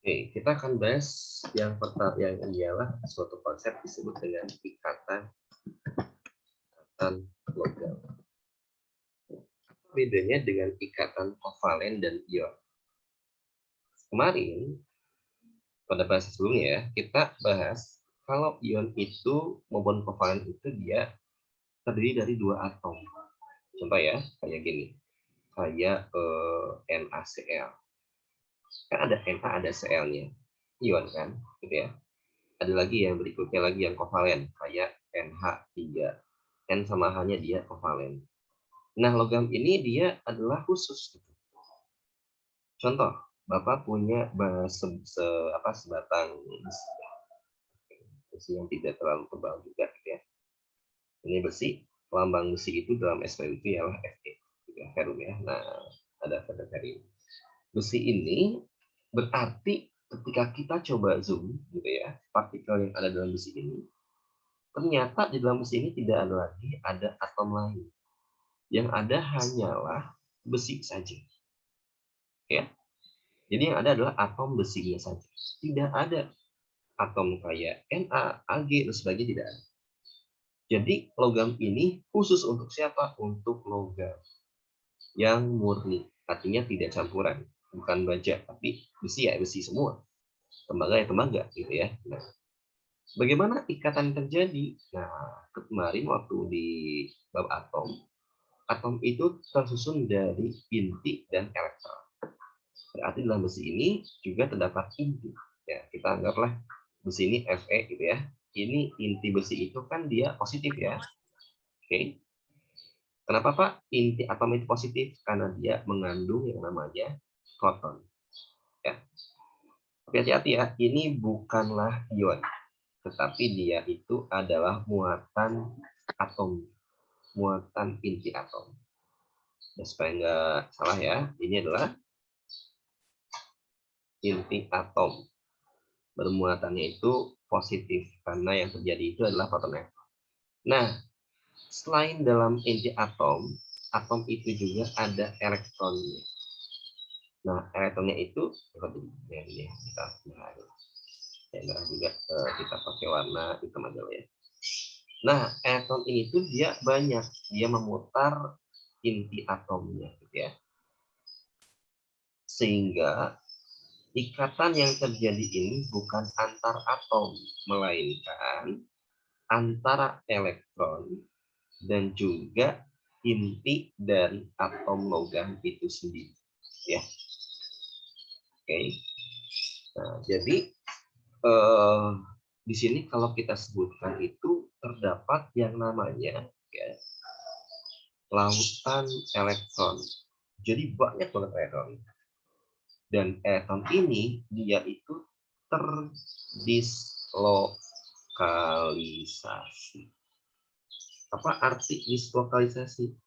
Oke, kita akan bahas yang pertama yang ialah suatu konsep disebut dengan ikatan logam. Bedanya dengan ikatan kovalen dan ion. Kemarin pada bahasa sebelumnya ya, kita bahas kalau ion itu maupun kovalen itu dia terdiri dari dua atom. Contoh ya, kayak gini, kayak NaCl. Kan ada Na, ada Cl-nya, ion kan, gitu ya. Ada lagi yang berikutnya lagi yang kovalen, kayak NH3. N sama H-nya dia kovalen. Nah, logam ini dia adalah khusus. Contoh, Bapak punya sebatang besi yang tidak terlalu tebal juga, gitu ya. Ini besi, lambang besi itu dalam SPU itu ialah Fe, gitu ya, ferum ya. Nah, ada ferroferium. Besi ini berarti ketika kita coba zoom, gitu ya, partikel yang ada dalam besi ini, ternyata di dalam besi ini tidak ada lagi ada atom lain. Yang ada hanyalah besi saja, ya. Jadi yang ada adalah atom besinya saja. Tidak ada atom kayak Na, Ag, dan sebagainya tidak ada. Jadi logam ini khusus untuk siapa? Untuk logam yang murni. Artinya tidak campuran. Bukan baja, tapi besi ya besi semua. Tembaga ya tembaga gitu ya. Nah, bagaimana ikatan terjadi? Nah, kemarin waktu di bab atom, atom itu tersusun dari inti dan elektron. Berarti dalam besi ini juga terdapat inti. Ya, kita anggaplah besi ini Fe gitu ya. Ini inti besi itu kan dia positif ya. Oke. Kenapa Pak inti atom itu positif? Karena dia mengandung yang namanya proton. Ya. Tapi hati-hati ya, ini bukanlah ion, tetapi dia itu adalah muatan atom, muatan inti atom. Dan supaya nggak salah ya, ini adalah inti atom. Bermuatannya itu positif karena yang terjadi itu adalah proton elektron. Nah, selain dalam inti atom, atom itu juga ada elektronnya. Nah, elektronnya itu ya, kita merah juga kita pakai warna hitam aja ya. Nah, elektron ini tuh dia banyak, dia memutar inti atomnya, gitu ya. Sehingga ikatan yang terjadi ini bukan antar atom, melainkan antara elektron dan juga inti dari atom logam itu sendiri, ya. Oke. Nah, jadi di sini kalau kita sebutkan itu terdapat yang namanya ya, lautan elektron. Jadi banyak banget elektron. Dan elektron ini dia itu terdislokalisasi. Apa arti dislokalisasi?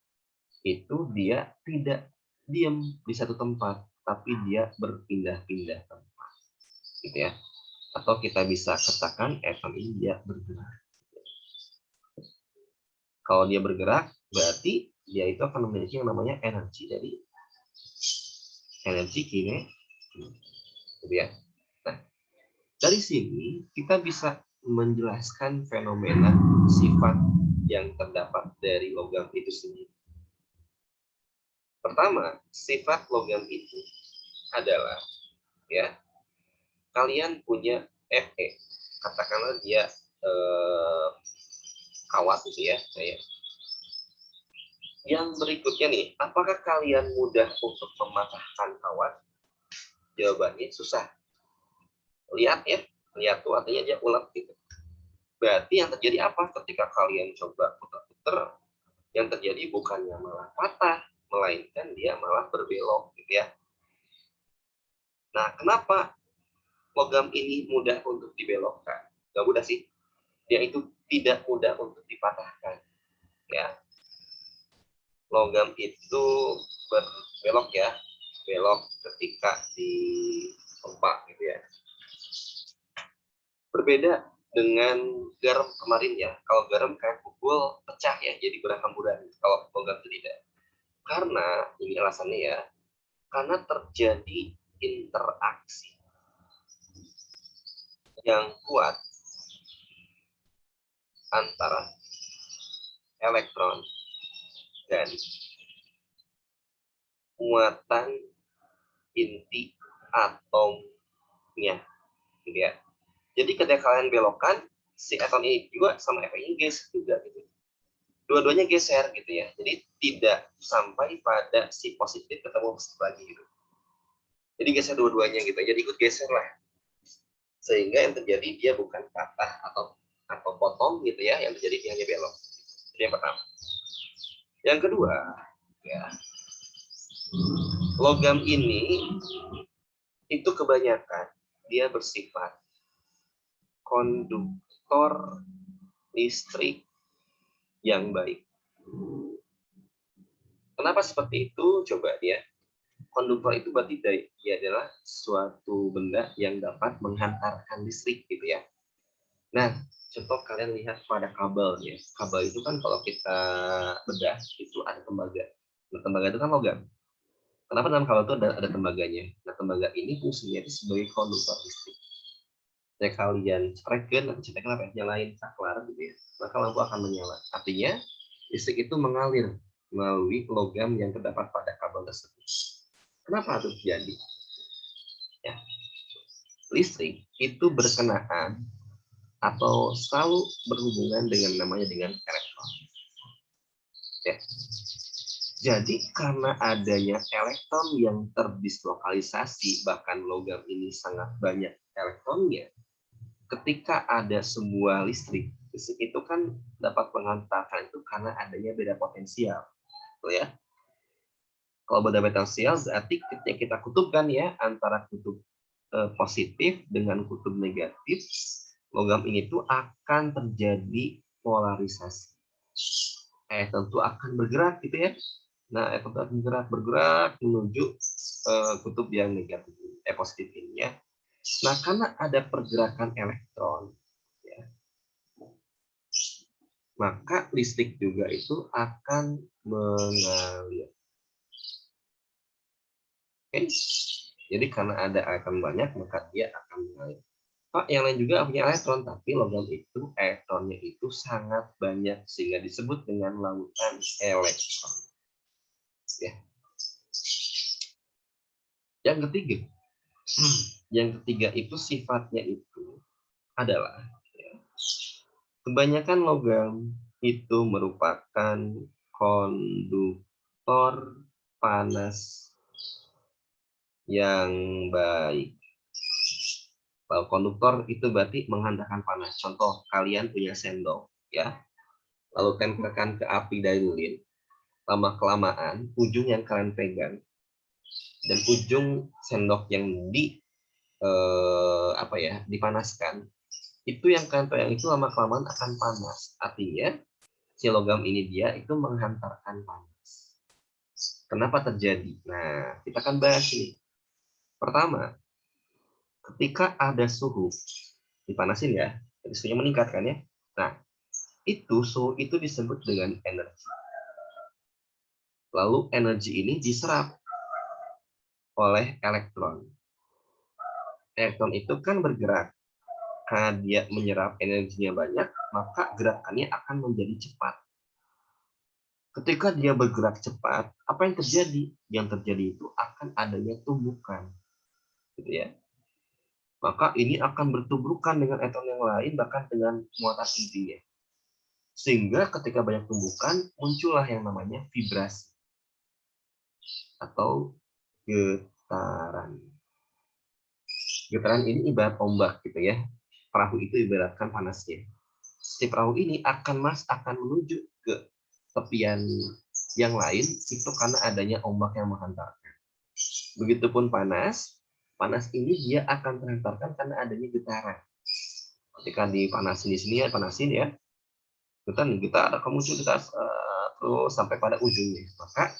Itu dia tidak diam di satu tempat, tapi dia berpindah-pindah tempat, gitu ya. Atau kita bisa katakan elektron ini dia bergerak. Kalau dia bergerak, berarti dia itu akan memiliki yang namanya energi dari energi kinetik, gitu ya. Nah, dari sini kita bisa menjelaskan fenomena sifat yang terdapat dari logam itu sendiri. Pertama, sifat logam itu adalah ya kalian punya Fe, katakanlah dia kawat gitu ya, kayak yang berikutnya nih, apakah kalian mudah untuk mematahkan kawat? Jawabannya susah. Lihat ya, lihat tuh artinya dia ulet gitu. Berarti yang terjadi apa ketika kalian coba putar-putar? Yang terjadi bukannya malah patah, melainkan dia malah berbelok gitu ya. Nah, kenapa logam ini mudah untuk dibelokkan? Gak mudah sih. Dia itu tidak mudah untuk dipatahkan. Ya, logam itu berbelok ya, belok ketika ditempa gitu ya. Berbeda dengan garam kemarin ya. Kalau garam kayak pukul pecah ya, jadi berhamburan. Kalau logam itu tidak. Karena ini alasannya ya, karena terjadi interaksi. yang kuat antara elektron dan muatan inti atomnya, gitu ya. Jadi ketika kalian belokkan, si atom ini juga sama Fe ini geser juga, gitu. Dua-duanya geser, gitu ya. Jadi tidak sampai pada si positif ketemu positif lagi, gitu. Jadi geser dua-duanya, gitu. Jadi ikut geser lah. Sehingga yang terjadi dia bukan patah atau potong, gitu ya. Yang terjadi dia hanya belok. Jadi yang pertama. Yang kedua, ya, logam ini itu kebanyakan dia bersifat konduktor listrik yang baik. Kenapa seperti itu? Coba dia. Konduktor itu berarti dia adalah suatu benda yang dapat menghantarkan listrik, gitu ya. Nah, contoh kalian lihat pada kabel ya. Kabel itu kan kalau kita bedah itu ada tembaga. Nah, tembaga itu kan logam. Kenapa dalam kabel itu ada tembaganya? Nah, tembaga ini fungsinya itu sebagai konduktor listrik. Jika kalian cekreken atau cekreken apa ya, nyalain saklar gitu ya, maka lampu akan menyala. Artinya listrik itu mengalir melalui logam yang terdapat pada kabel tersebut. Kenapa itu terjadi? Ya, listrik itu berkenaan atau selalu berhubungan dengan elektron. Ya. Jadi karena adanya elektron yang terdislokalisasi, bahkan logam ini sangat banyak elektronnya, ketika ada sebuah listrik itu kan dapat menghantarkan itu karena adanya beda potensial, betul ya? Kalau beda potensial berarti ketika kita kutubkan ya antara kutub positif dengan kutub negatif, logam ini tuh akan terjadi polarisasi. Tentu akan bergerak gitu ya. Nah, tentu akan bergerak menuju kutub yang negatif, positif ini ya. Nah, karena ada pergerakan elektron, ya, maka listrik juga itu akan mengalir. Oke? Jadi karena ada elektron banyak, maka dia akan mengalir. Pak, yang lain juga punya elektron, tapi logam itu elektronnya itu sangat banyak sehingga disebut dengan lautan elektron. Ya. Yang ketiga itu sifatnya itu adalah ya, kebanyakan logam itu merupakan konduktor panas yang baik. Kalau konduktor itu berarti menghantarkan panas. Contoh, kalian punya sendok, ya, lalu tempelkan ke api dari lilin. Lama-kelamaan, ujung yang kalian pegang dan ujung sendok yang dipanaskan, itu yang kalian pegang itu lama-kelamaan akan panas. Artinya, si logam ini dia itu menghantarkan panas. Kenapa terjadi? Nah, kita akan bahas ini. Pertama, ketika ada suhu, dipanasin ya, jadi suhunya meningkat kan ya. Nah, suhu itu disebut dengan energi. Lalu energi ini diserap oleh elektron. Elektron itu kan bergerak. Karena dia menyerap energinya banyak, maka gerakannya akan menjadi cepat. Ketika dia bergerak cepat, apa yang terjadi? Yang terjadi itu akan adanya tumbukan. Gitu ya. Maka ini akan bertumbukan dengan elektron yang lain, bahkan dengan muatan intinya. Sehingga ketika banyak tumbukan, muncullah yang namanya vibrasi atau getaran. Getaran ini ibarat ombak gitu ya. Perahu itu ibaratkan panasnya. Si perahu ini akan menuju ke tepian yang lain itu karena adanya ombak yang menghantarkan. Begitupun panas ini dia akan terhantarkan karena adanya getaran. Ketika dipanasin di sini ya, panasin ya, kita akan muncul terus sampai pada ujungnya. Maka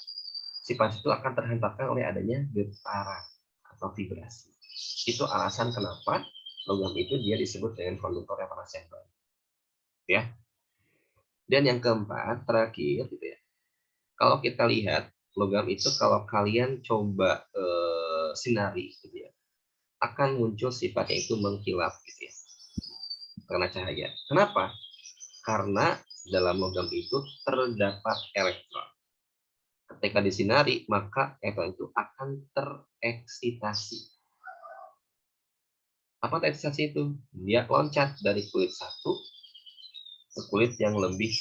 si panas itu akan terhantarkan oleh adanya getaran atau vibrasi. Itu alasan kenapa logam itu dia disebut dengan konduktor yang panas yang baik. Ya. Dan yang keempat, terakhir gitu ya. Kalau kita lihat logam itu kalau kalian coba sinari gitu ya, akan muncul sifatnya itu mengkilap gitu ya. terkena cahaya. Kenapa? Karena dalam logam itu terdapat elektron. Ketika disinari, maka elektron itu akan tereksitasi. Apa tereksitasi itu? Dia loncat dari kulit satu ke kulit yang lebih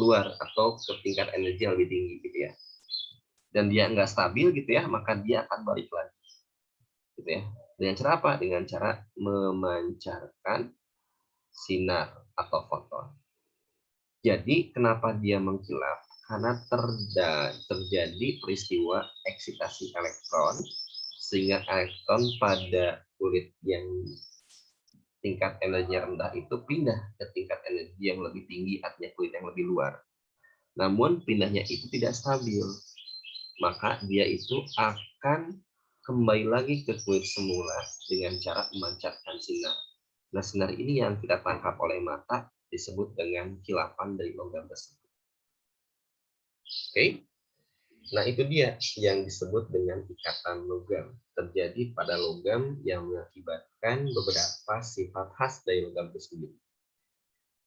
luar atau ke tingkat energi yang lebih tinggi gitu ya. Dan dia nggak stabil gitu ya, maka dia akan balik lagi. Gitu ya. Dengan cara apa? Dengan cara memancarkan sinar atau foton. Jadi kenapa dia mengkilap? Karena terjadi peristiwa eksitasi elektron, sehingga elektron pada kulit yang tingkat energi rendah itu pindah ke tingkat energi yang lebih tinggi, artinya kulit yang lebih luar. Namun pindahnya itu tidak stabil, maka dia itu akan kembali lagi ke kulit semula dengan cara memancarkan sinar. Nah, sinar ini yang kita tangkap oleh mata disebut dengan kilapan dari logam tersebut. Oke, nah itu dia yang disebut dengan ikatan logam. Terjadi pada logam yang mengakibatkan beberapa sifat khas dari logam itu sendiri.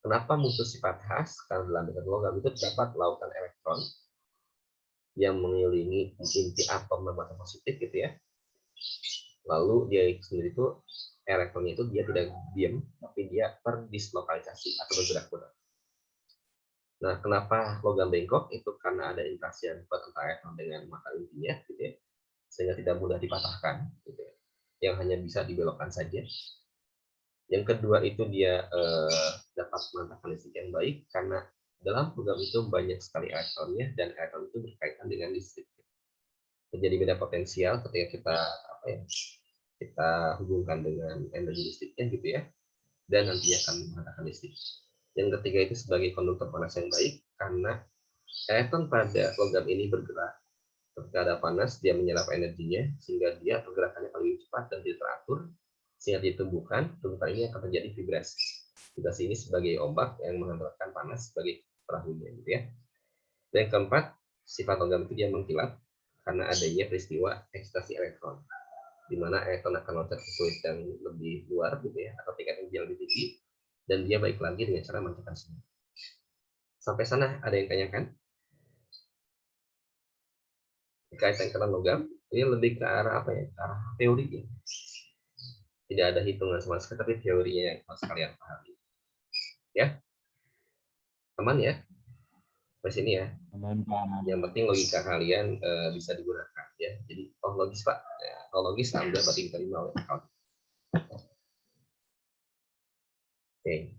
Kenapa muncul sifat khas? Karena dalam ikatan logam itu terdapat lautan elektron yang mengelilingi inti atom bermassa positif gitu ya. Lalu dia sendiri itu elektronnya itu dia tidak diam, tapi dia terdislokalisasi atau bergerak-gerak. Nah, kenapa logam bengkok? Itu karena ada interaksi yang kuat antara elektron dengan mata intinya, gitu ya, sehingga tidak mudah dipatahkan, gitu ya, yang hanya bisa dibelokkan saja. Yang kedua itu dia dapat memancarkan listrik yang baik karena dalam logam itu banyak sekali elektronnya dan elektron itu berkaitan dengan listrik. Terjadi beda potensial ketika kita hubungkan dengan energi listriknya gitu ya, dan nantinya akan menghasilkan listrik. Yang ketiga itu sebagai konduktor panas yang baik karena elektron pada logam ini bergerak. Ketika ada panas, dia menyerap energinya sehingga dia pergerakannya paling cepat dan tidak teratur, sehingga ditumbuhkan, tumbukan ini akan terjadi vibrasi. Vibrasi ini sebagai ombak yang menghantarkan panas sebagai perahunya gitu ya. Dan yang keempat, sifat logam itu dia mengkilap karena adanya peristiwa eksitasi elektron, di mana elektron akan loncat ke kulit yang lebih luar gitu ya, atau tingkat energi yang lebih tinggi, dan dia balik lagi dengan cara memancarkan sinar. Sampai sana ada yang tanyakan? Kaitan dengan logam ini lebih ke arah apa ya? Ke arah teori ya. Tidak ada hitungan sama sekali, tapi teorinya yang harus kalian pahami. Ya, aman ya? Sampai sini ya. Aman, Pak, aman. Yang penting logika kalian bisa digunakan ya. Jadi oh logis Pak, ya, kalau logis alhamdulillah berarti kita 5 ya. Oke.